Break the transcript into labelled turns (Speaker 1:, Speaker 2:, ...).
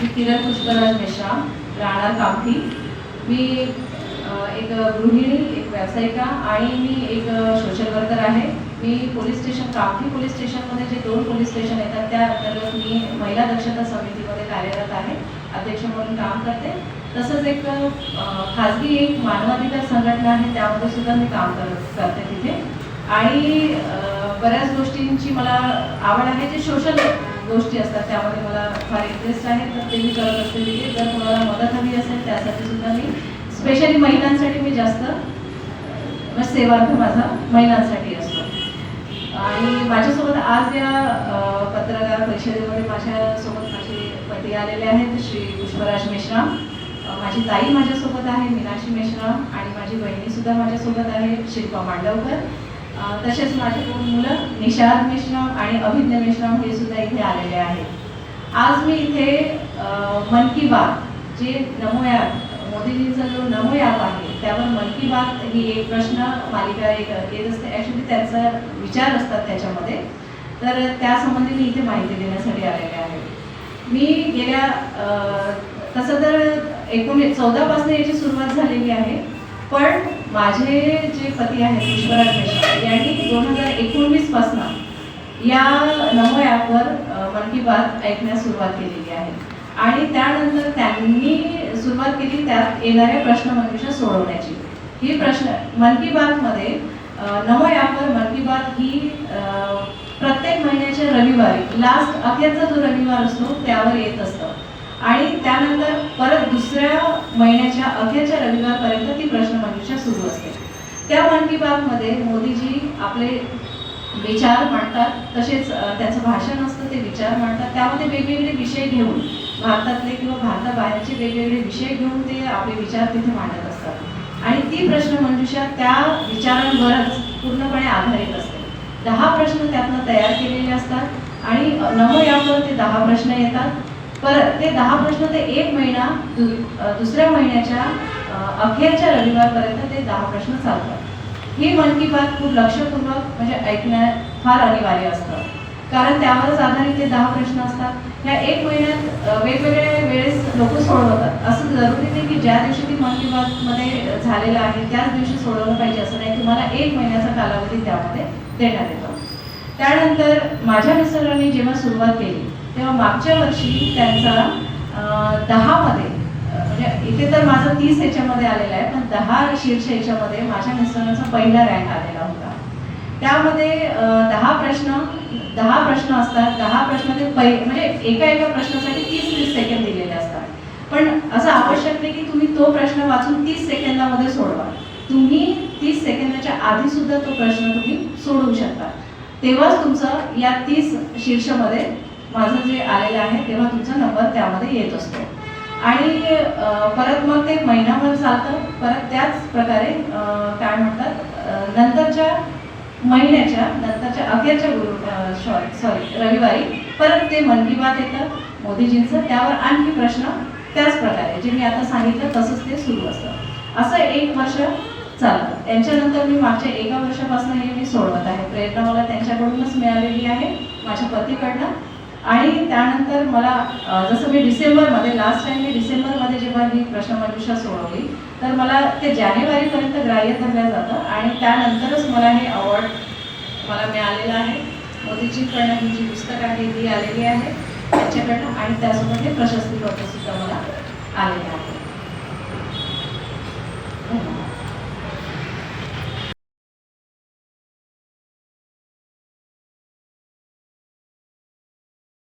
Speaker 1: मी किरण पुष्पराज मेश्राम, राहणार कामठी. मी एक गृहिणी, एक व्यावसायिका आणि मी एक सोशल वर्कर आहे. मी पोलीस स्टेशन, कामठी पोलीस स्टेशनमध्ये जे 2 पोलीस स्टेशन येतात त्या अंतर्गत मी महिला दक्षता समितीमध्ये कार्यरत आहे, अध्यक्ष म्हणून काम करते. तसंच एक खाजगी एक मानवाधिकार संघटना आहे, त्यामध्ये सुद्धा मी काम करते तिथे. आणि बऱ्याच गोष्टींची मला आवड आहे. जे सोशल गोष्टी असतात त्यामध्ये मला फार इंटरेस्ट आहे, तर ते मी करत असते तिथे. जर कोणाला मदत हवी असेल त्यासाठी सुद्धा मी स्पेशली महिलांसाठी मी जास्त सेवार्थ माझा महिलांसाठी असतो. आणि माझ्यासोबत आज या पत्रकार परिषदेमध्ये माझ्यासोबत माझे पती आलेले आहेत, श्री पुष्पराज मेश्राम. माझी ताई माझ्यासोबत आहे, मीनाक्षी मेश्राम. आणि माझी बहिणीसुद्धा माझ्यासोबत आहे, शिल्पा मांडवकर. तसेच माझे 2 मुलं निशाद मेश्राम आणि अभिज्ञ मेश्राम हे सुद्धा इथे आलेले आहेत. आज मी इथे मन की बात, जे नमो ॲप, मोदीजींचा जो नमो ॲप आहे त्यावर मन की बात ही एक प्रश्न मालिका एक येत असते. ॲक्च्युली त्यांचा विचार असतात त्याच्यामध्ये, तर त्यासंबंधी मी इथे माहिती देण्यासाठी आलेले आहे. मी गेल्या तसं तर 2014 पासून याची सुरुवात झालेली आहे, पण माझे जे पती आहेत पुष्पराज मेश्राम यांनी 2019 पासून या नमो ॲपवर मन की बात ऐकण्यास सुरुवात केलेली आहे. आणि त्यानंतर त्यांनी सुरुवात केली त्यात येणाऱ्या प्रश्नमंजुषा सोडवण्याची. ही प्रश्न मन की बातमध्ये नमो ॲपवर मन की बात ही प्रत्येक महिन्याच्या रविवारी लास्ट अखेरचा जो रविवार असतो त्यावर येत असतं. आणि त्यानंतर परत दुसऱ्या महिन्याच्या अखेरच्या रविवारपर्यंत ती प्रश्नमंजुषा सुरू असते. त्या मन की बातमध्ये मोदीजी आपले विचार मांडतात, तसेच त्यांचं भाषण असतं, ते विचार मांडतात. त्यामध्ये वेगवेगळे विषय घेऊन, भारतातले किंवा भारताबाहेरचे वेगवेगळे विषय घेऊन ते आपले विचार तिथे मांडत असतात. आणि ती प्रश्नमंजुषा त्या विचारांवरच पूर्णपणे आधारित असते. 10 प्रश्न त्यातनं तयार केलेले असतात आणि नमो ॲपवर ते 10 प्रश्न येतात. परत ते 10 प्रश्न ते 1 महिना दुसऱ्या महिन्याच्या अखेरच्या रविवारपर्यंत ते 10 प्रश्न चालतात. ही मन की बात खूप लक्षपूर्वक म्हणजे ऐकण्यात फार अनिवार्य असतं, कारण त्यावरच आधारित ते 10 प्रश्न असतात. ह्या 1 महिन्यात वेगवेगळ्या वेळेस लोक सोडवतात. असं जरुरी नाही की ज्या दिवशी ती मन की बातमध्ये झालेलं आहे त्याच दिवशी सोडवलं पाहिजे असं नाही. तुम्हाला 1 महिन्याचा कालावधी त्यामध्ये देण्यात येतो. त्यानंतर माझ्या मिस्टरांनी जेव्हा सुरुवात केली तेव्हा मागच्या वर्षी त्यांचा 10मध्ये म्हणजे इथे तर माझं 30 ह्याच्यामध्ये आलेलं आहे, पण 10 शीर्ष ह्याच्यामध्ये माझ्या मिस्टरांचा पहिला रँक आलेला होता. त्यामध्ये 10 प्रश्न असतात. 10 प्रश्न ते म्हणजे एका प्रश्नासाठी 30 सेकंद दिलेले असतात. पण असं आवश्यक नाही की तुम्ही तो प्रश्न वाचून 30 सेकंदामध्ये सोडवा. तुम्ही 30 सेकंदाच्या आधी सुद्धा तो प्रश्न तुम्ही सोडवू शकता. तेव्हाच तुमचं या 30 शीर्षमध्ये माझं जे आलेलं आहे तेव्हा तुमचा नंबर त्यामध्ये येत असतो. आणि परत मग ते महिनाभर चालतं. परत त्याच प्रकारे काय म्हणतात नंतरच्या महिन्याच्या नंतरच्या अखेरच्या रविवारी परत ते मन की बात येतं मोदीजींचं. त्यावर आणखी प्रश्न त्याच प्रकारे जे मी आता सांगितलं तसंच ते सुरू असतं. असं 1 वर्ष चालतं. त्यांच्यानंतर मी मागच्या 1 वर्षापासून हे मी सोडवत आहे. प्रेरणा मला त्यांच्याकडूनच मिळालेली आहे, माझ्या पतीकडनं. आणि त्यानंतर मला जसं मी डिसेंबरमध्ये लास्ट टाइम मी डिसेंबरमध्ये जेव्हा ही प्रश्नमंजुषा सोडवली तर मला ते जानेवारीपर्यंत ग्राह्य धरलं जातं. आणि त्यानंतरच मला हे अवॉर्ड मला मिळालेलं आहे. मोदीजींकडनं ही जी पुस्तक आहे ती आलेली आहे त्यांच्याकडनं, आणि त्यासोबत हे प्रशस्तीपत्रसुद्धा मला आलेले आहे.